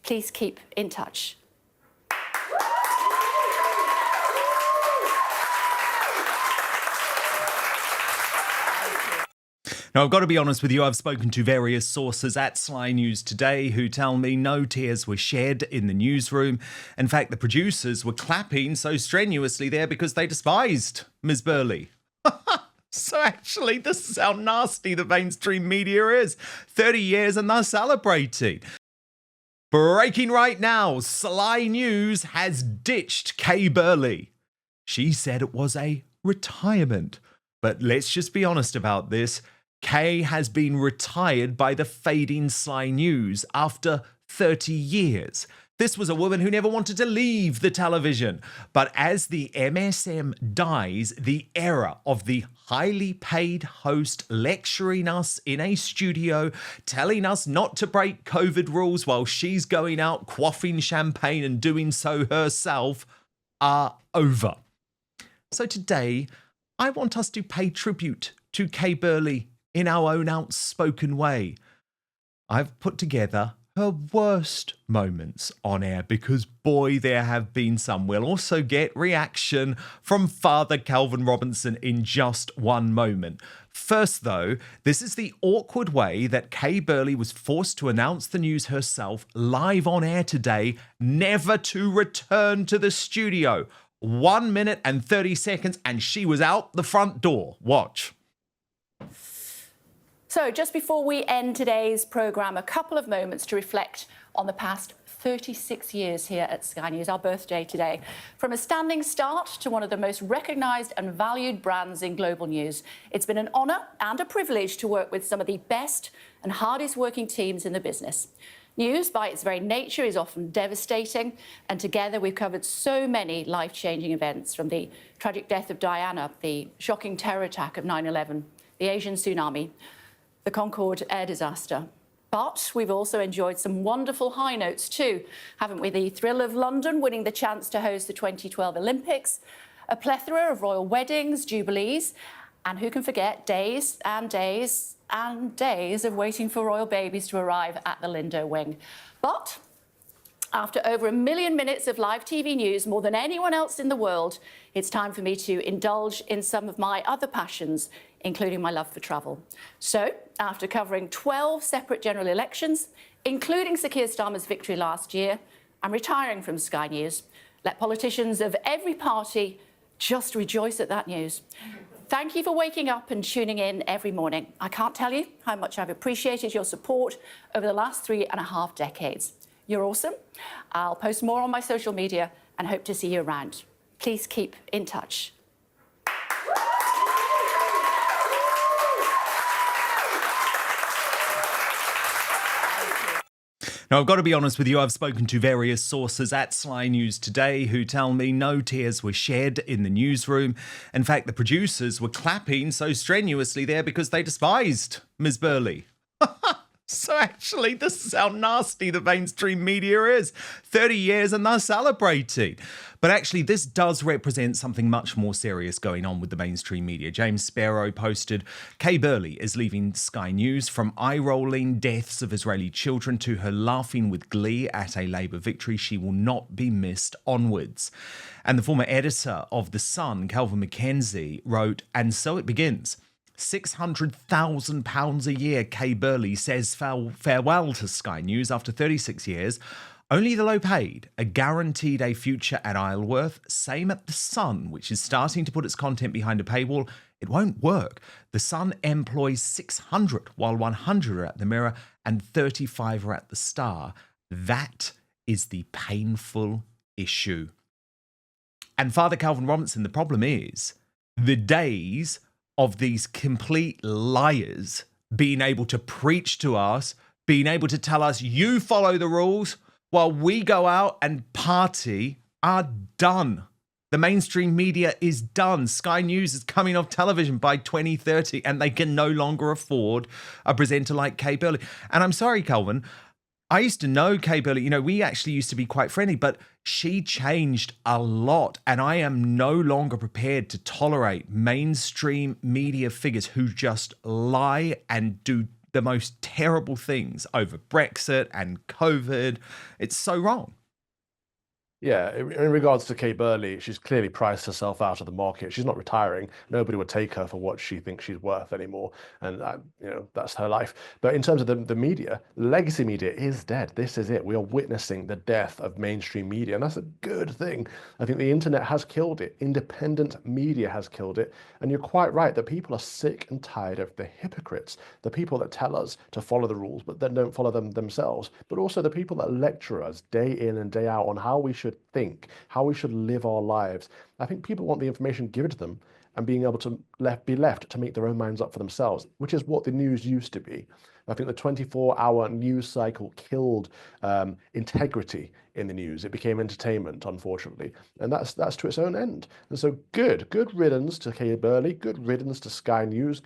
Please keep in touch. Now, I've got to be honest with you, I've spoken to various sources at Sky News today who tell me no tears were shed in the newsroom. In fact, the producers were clapping so strenuously there because they despised Ms. Burley. So actually, this is how nasty the mainstream media is. 30 years and they're celebrating. Breaking right now, Sky News has ditched Kay Burley. She said it was a retirement. But let's just be honest about this. Kay has been retired by the fading Sky News after 30 years. This was a woman who never wanted to leave the television. But as the MSM dies, the era of the highly paid host lecturing us in a studio, telling us not to break COVID rules while she's going out quaffing champagne and doing so herself, are over. So today, I want us to pay tribute to Kay Burley in our own outspoken way. I've put together her worst moments on air because, boy, there have been some. We'll also get reaction from Father Calvin Robinson in just one moment. First, though, this is the awkward way that Kay Burley was forced to announce the news herself live on air today, never to return to the studio. 1 minute and 30 seconds, and she was out the front door. Watch. So just before we end today's programme, a couple of moments to reflect on the past 36 years here at Sky News, our birthday today. From a standing start to one of the most recognised and valued brands in global news, it's been an honour and a privilege to work with some of the best and hardest working teams in the business. News, by its very nature, is often devastating, and together we've covered so many life-changing events, from the tragic death of Diana, the shocking terror attack of 9/11, the Asian tsunami, the Concorde air disaster. But we've also enjoyed some wonderful high notes too, haven't we? The thrill of London winning the chance to host the 2012 Olympics, a plethora of royal weddings, jubilees, and who can forget days and days and days of waiting for royal babies to arrive at the Lindo wing. But after over 1 million minutes of live TV news, more than anyone else in the world, it's time for me to indulge in some of my other passions, including my love for travel. So, after covering 12 separate general elections, including Sir Keir Starmer's victory last year, I'm retiring from Sky News. Let politicians of every party just rejoice at that news. Thank you for waking up and tuning in every morning. I can't tell you how much I've appreciated your support over the last 3.5 decades. You're awesome. I'll post more on my social media and hope to see you around. Please keep in touch. Now, I've got to be honest with you, I've spoken to various sources at Sky News today who tell me no tears were shed in the newsroom. In fact, the producers were clapping so strenuously there because they despised Ms. Burley. So actually, this is how nasty the mainstream media is. 30 years and they're celebrating. But actually, this does represent something much more serious going on with the mainstream media. James Sparrow posted, Kay Burley is leaving Sky News, from eye-rolling deaths of Israeli children to her laughing with glee at a Labour victory. She will not be missed onwards. And the former editor of The Sun, Calvin Mackenzie, wrote, and so it begins. £600,000 a year, Kay Burley says farewell to Sky News after 36 years. Only the low paid are guaranteed a future at Isleworth. Same at The Sun, which is starting to put its content behind a paywall. It won't work. The Sun employs 600, while 100 are at the Mirror and 35 are at the Star. That is the painful issue. And Father Calvin Robinson, the problem is the days of these complete liars being able to preach to us, being able to tell us, you follow the rules while we go out and party, are done. The mainstream media is done. Sky News is coming off television by 2030 and they can no longer afford a presenter like Kay Burley. And I'm sorry, Calvin, I used to know Kay Burley. You know, we actually used to be quite friendly, but she changed a lot. And I am no longer prepared to tolerate mainstream media figures who just lie and do the most terrible things over Brexit and COVID. It's so wrong. Yeah, in regards to Kay Burley, she's clearly priced herself out of the market. She's not retiring. Nobody would take her for what she thinks she's worth anymore, and that's her life. But in terms of the media, legacy media is dead. This is it. We are witnessing the death of mainstream media, and that's a good thing. I think the internet has killed it. Independent media has killed it, and you're quite right that people are sick and tired of the hypocrites, the people that tell us to follow the rules but then don't follow them themselves, but also the people that lecture us day in and day out on how we should think, how we should live our lives. I think people want the information given to them and being able to be left to make their own minds up for themselves, which is what the news used to be. I think the 24-hour news cycle killed integrity in the news. It became entertainment, unfortunately, and that's to its own end. And so good riddance to Kay Burley, good riddance to Sky News,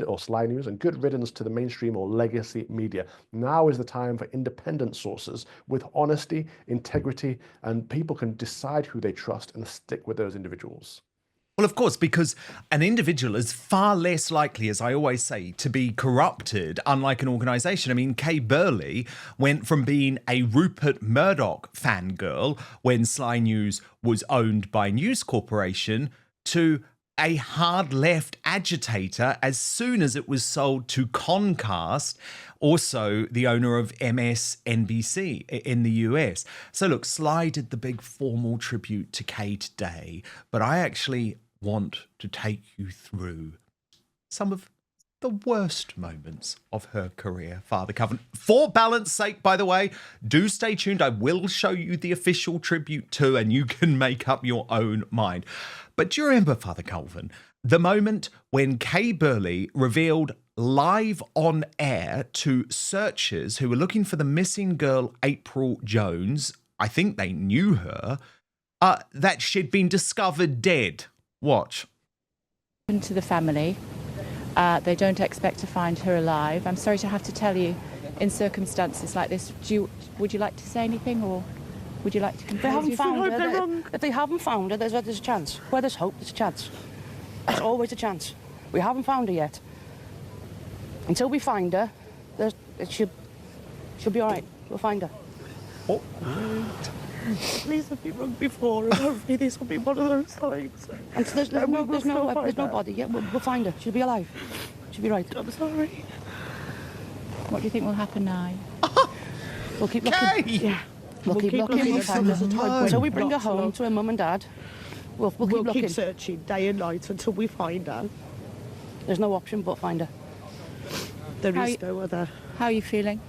or Sly News, and good riddance to the mainstream or legacy media. Now is the time for independent sources with honesty, integrity, and people can decide who they trust and stick with those individuals. Well, of course, because an individual is far less likely, as I always say, to be corrupted, unlike an organisation. I mean, Kay Burley went from being a Rupert Murdoch fangirl when Sly News was owned by News Corporation to a hard left agitator as soon as it was sold to Comcast, also the owner of MSNBC in the US. So look, Sly did the big formal tribute to Kay today, but I actually want to take you through some of the worst moments of her career, Father Calvin. For balance sake, by the way, do stay tuned. I will show you the official tribute too, and you can make up your own mind. But do you remember, Father Calvin, the moment when Kay Burley revealed live on air to searchers who were looking for the missing girl, April Jones, I think they knew her, that she'd been discovered dead? Watch. To the family, they don't expect to find her alive. I'm sorry to have to tell you, in circumstances like this, would you like to say anything, or would you like to compose? They haven't found her. If they haven't found her, there's a chance. Where there's hope, there's a chance. There's always a chance. We haven't found her yet. Until we find her, she'll be all right. We'll find her. Oh. Please have been wrong before, and hopefully this will be one of those times. And so there's no body yet. We'll find her. She'll be alive. She'll be right. I'm sorry. What do you think will happen now? We'll keep looking. Kay! Yeah. We'll keep looking. Until we bring her home to her mum and dad. We'll keep looking. Keep searching day and night until we find her. There's no option but find her. There is no other. How are you feeling?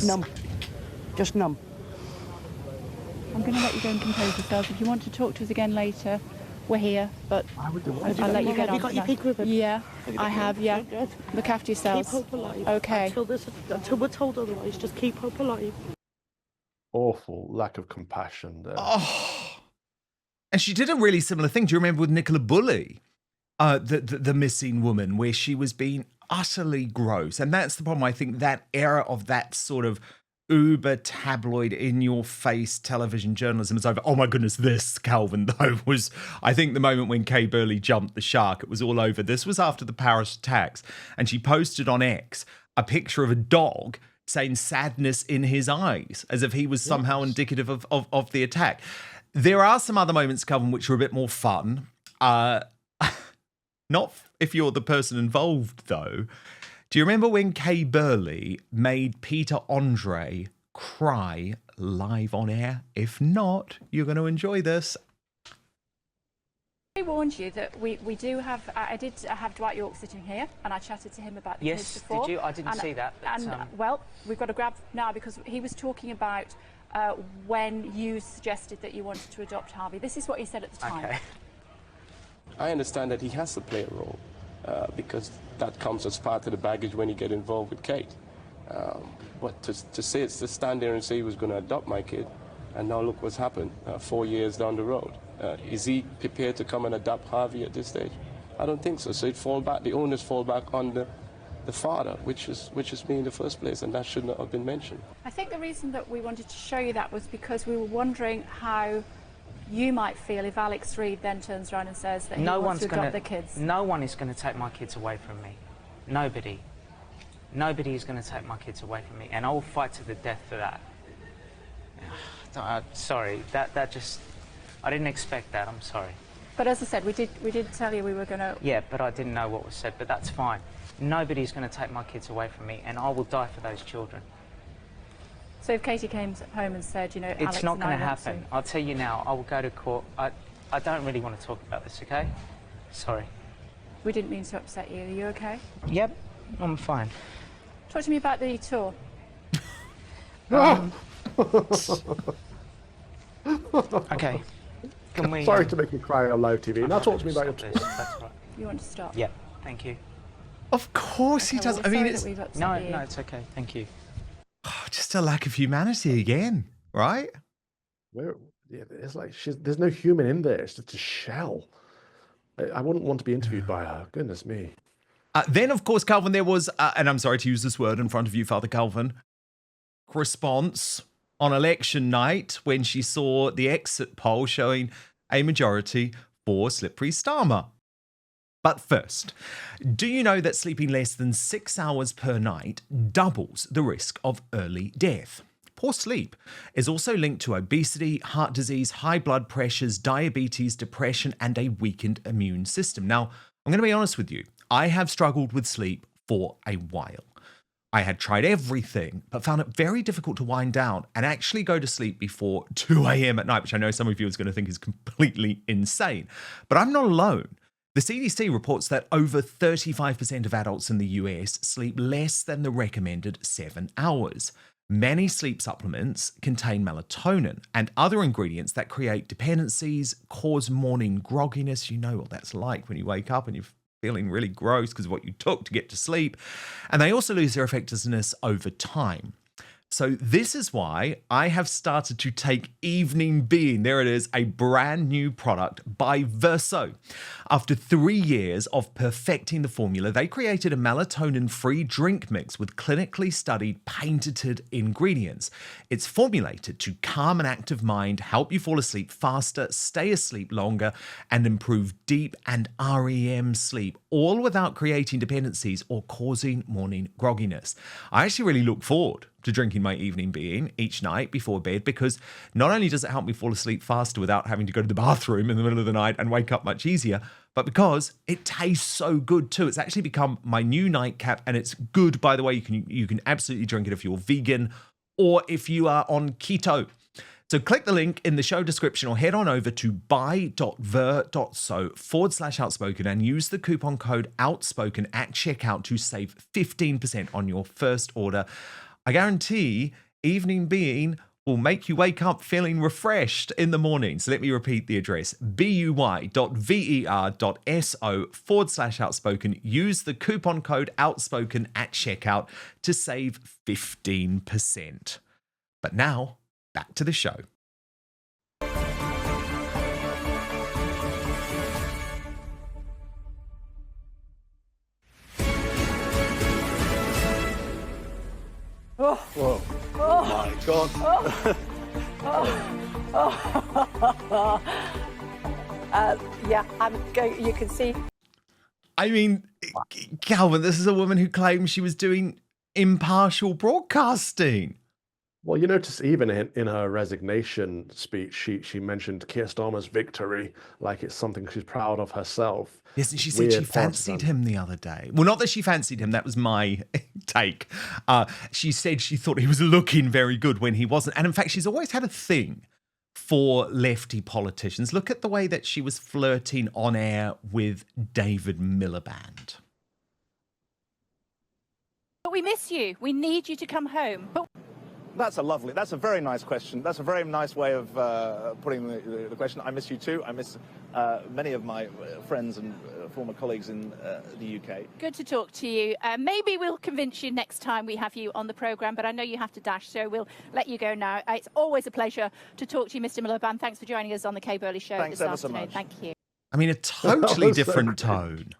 Numb. Just numb. I'm going to let you go and compose yourself. If you want to talk to us again later, we're here, but I'll let you get on. Have you got your pink ribbon? Yeah, I have, yeah. Good. Look after yourselves. Keep hope alive. Okay. Until we're told otherwise, just keep hope alive. Awful lack of compassion there. Oh. And she did a really similar thing. Do you remember with Nicola Bulley, the missing woman, where she was being utterly gross? And that's the problem. I think that era of that sort of uber tabloid in your face television journalism is over. Oh my goodness, this, Calvin, though, was, I think, the moment when Kay Burley jumped the shark. It was all over. This was after the Paris attacks, and she posted on X a picture of a dog saying sadness in his eyes, as if he was somehow indicative of the attack. There are some other moments, Calvin, which are a bit more fun. Not if you're the person involved, though. Do you remember when Kay Burley made Peter Andre cry live on air? If not, you're going to enjoy this. I warned you that we do have, I did have Dwight York sitting here, and I chatted to him about the case before. Yes, did you? I didn't see that. But, well, we've got to grab now, because he was talking about when you suggested that you wanted to adopt Harvey. This is what he said at the time. okay. I understand that he has to play a role because that comes as part of the baggage when you get involved with Kate. But to stand there and say he was going to adopt my kid, and now look what's happened 4 years down the road. Is he prepared to come and adopt Harvey at this stage? I don't think so. So the owners fall back on the father, which is me in the first place, and that should not have been mentioned. I think the reason that we wanted to show you that was because we were wondering how you might feel if Alex Reid then turns around and says that he wants to adopt the kids. No one is going to take my kids away from me. Nobody. Nobody is going to take my kids away from me, and I will fight to the death for that. Sorry, that just... I didn't expect that, I'm sorry. But as I said, we did tell you we were going to... Yeah, but I didn't know what was said, but that's fine. Nobody's going to take my kids away from me, and I will die for those children. So if Katie came home and said, you know, It's not going to happen. I'll tell you now, I will go to court. I don't really want to talk about this, okay? Sorry. We didn't mean to upset you. Are you okay? Yep, I'm fine. Talk to me about the tour. Okay. Can we... Sorry to make you cry on live TV. Now talk to me about your tour. That's right. You want to stop? Yep, thank you. Of course he does. Well, I mean, sorry it's that we've upset No, you. no, it's okay. Thank you. just a lack of humanity again, right? It's like there's no human in there. It's just a shell. I wouldn't want to be interviewed by her. Goodness me. Then, of course, Calvin, there was, and I'm sorry to use this word in front of you, Father Calvin, response on election night when she saw the exit poll showing a majority for Slippery Starmer. But first, do you know that sleeping less than 6 hours per night doubles the risk of early death? Poor sleep is also linked to obesity, heart disease, high blood pressures, diabetes, depression, and a weakened immune system. Now, I'm going to be honest with you. I have struggled with sleep for a while. I had tried everything, but found it very difficult to wind down and actually go to sleep before 2 a.m. at night, which I know some of you is going to think is completely insane. But I'm not alone. The CDC reports that over 35% of adults in the US sleep less than the recommended 7 hours. Many sleep supplements contain melatonin and other ingredients that create dependencies, cause morning grogginess. You know what that's like when you wake up and you're feeling really gross because of what you took to get to sleep. And they also lose their effectiveness over time. So this is why I have started to take Evening Being. There it is, a brand new product by Verso. After 3 years of perfecting the formula, they created a melatonin-free drink mix with clinically studied patented ingredients. It's formulated to calm an active mind, help you fall asleep faster, stay asleep longer, and improve deep and REM sleep, all without creating dependencies or causing morning grogginess. I actually really look forward to drinking my Evening Being each night before bed because not only does it help me fall asleep faster without having to go to the bathroom in the middle of the night and wake up much easier, but because it tastes so good too. It's actually become my new nightcap, and it's good, by the way. You can absolutely drink it if you're vegan or if you are on keto. So click the link in the show description or head on over to buy.ver.so/outspoken and use the coupon code outspoken at checkout to save 15% on your first order. I guarantee Evening Being will make you wake up feeling refreshed in the morning. So let me repeat the address, buy.ver.so/outspoken. Use the coupon code outspoken at checkout to save 15%. But now, back to the show. Whoa. Oh my God. Yeah, you can see. I mean, Calvin, this is a woman who claims she was doing impartial broadcasting. Well, you notice even in her resignation speech, she mentioned Keir Starmer's victory like it's something she's proud of herself. Yes, and she said she fancied him the other day. Well, not that she fancied him. That was my take. She said she thought he was looking very good when he wasn't. And in fact, she's always had a thing for lefty politicians. Look at the way that she was flirting on air with David Miliband. But we miss you. We need you to come home. But That's a very nice question. That's a very nice way of putting the question. I miss you too. I miss many of my friends and former colleagues in the UK. good to talk to you. Maybe we'll convince you next time we have you on the programme, but I know you have to dash, so we'll let you go now. It's always a pleasure to talk to you, Mr. Miliband. Thanks for joining us on the Kay Burley Show Thanks this ever so afternoon. much. Thank you. I mean, a totally was so different great. tone.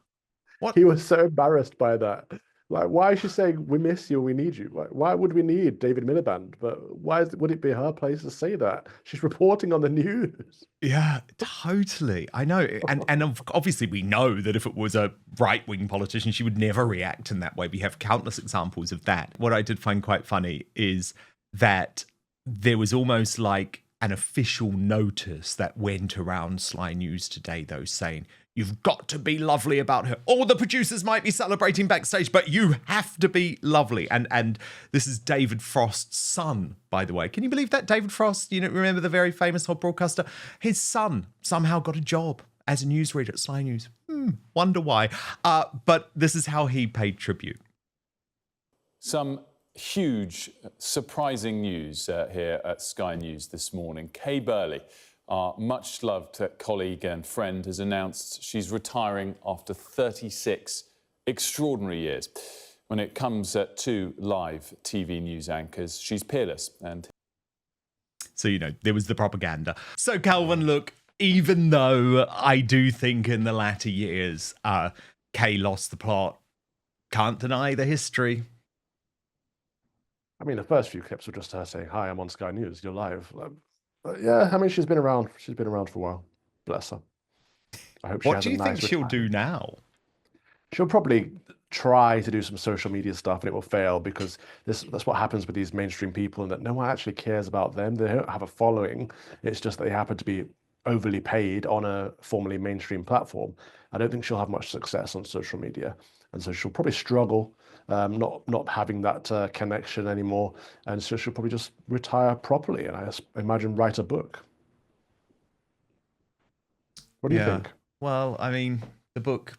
What? He was so embarrassed by that. Like, why is she saying we miss you, we need you? Like, why would we need David Miliband? But would it be her place to say that? She's reporting on the news. Yeah, totally. I know. And obviously we know that if it was a right-wing politician, she would never react in that way. We have countless examples of that. What I did find quite funny is that there was almost like an official notice that went around Sly News today, though, saying, you've got to be lovely about her. All the producers might be celebrating backstage, but you have to be lovely. And this is David Frost's son, by the way. Can you believe that? David Frost, you know, remember the very famous hot broadcaster? His son somehow got a job as a newsreader at Sly News. Wonder why. But this is how he paid tribute. Some huge, surprising news here at Sky News this morning. Kay Burley, our much-loved colleague and friend, has announced she's retiring after 36 extraordinary years. When it comes to live TV news anchors, she's peerless. And so, you know, there was the propaganda. So, Calvin, look, even though I do think in the latter years, Kay lost the plot, can't deny the history. I mean, the first few clips were just her saying, hi, I'm on Sky News, you're live. Yeah, I mean, she's been around. She's been around for a while. Bless her. I hope she What has do you a nice think she'll retirement. do now? She'll probably try to do some social media stuff and it will fail because that's what happens with these mainstream people, and that no one actually cares about them. They don't have a following. It's just that they happen to be overly paid on a formerly mainstream platform. I don't think she'll have much success on social media. And so she'll probably struggle not having that connection anymore. And so she'll probably just retire properly and I imagine write a book. What do you think? Well, I mean, the book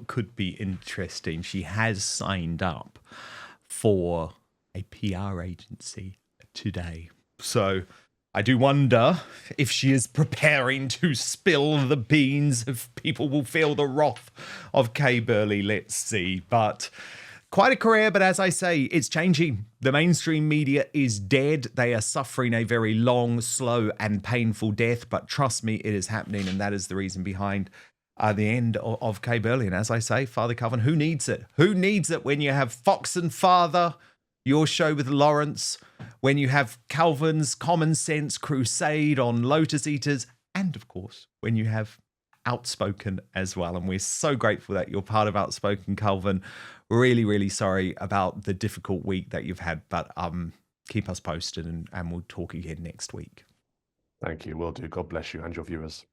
could be interesting. She has signed up for a PR agency today. So I do wonder if she is preparing to spill the beans, if people will feel the wrath of Kay Burley. Let's see. But quite a career, but as I say, it's changing. The mainstream media is dead. They are suffering a very long, slow and painful death. But trust me, it is happening. And that is the reason behind the end of Kay Burley. And as I say, Father Coven, who needs it? Who needs it when you have Fox and Father, your show with Lawrence, when you have Calvin's Common Sense Crusade on Lotus Eaters, and of course, when you have Outspoken as well. And we're so grateful that you're part of Outspoken, Calvin. Really, really sorry about the difficult week that you've had, but keep us posted and we'll talk again next week. Thank you, will do. God bless you and your viewers.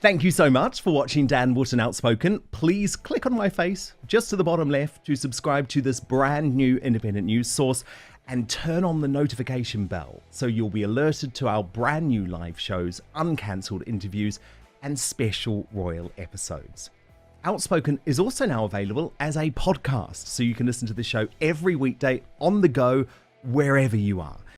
Thank you so much for watching Dan Wootton Outspoken. Please click on my face just to the bottom left to subscribe to this brand new independent news source and turn on the notification bell so you'll be alerted to our brand new live shows, uncancelled interviews and special royal episodes. Outspoken is also now available as a podcast, so you can listen to the show every weekday on the go wherever you are.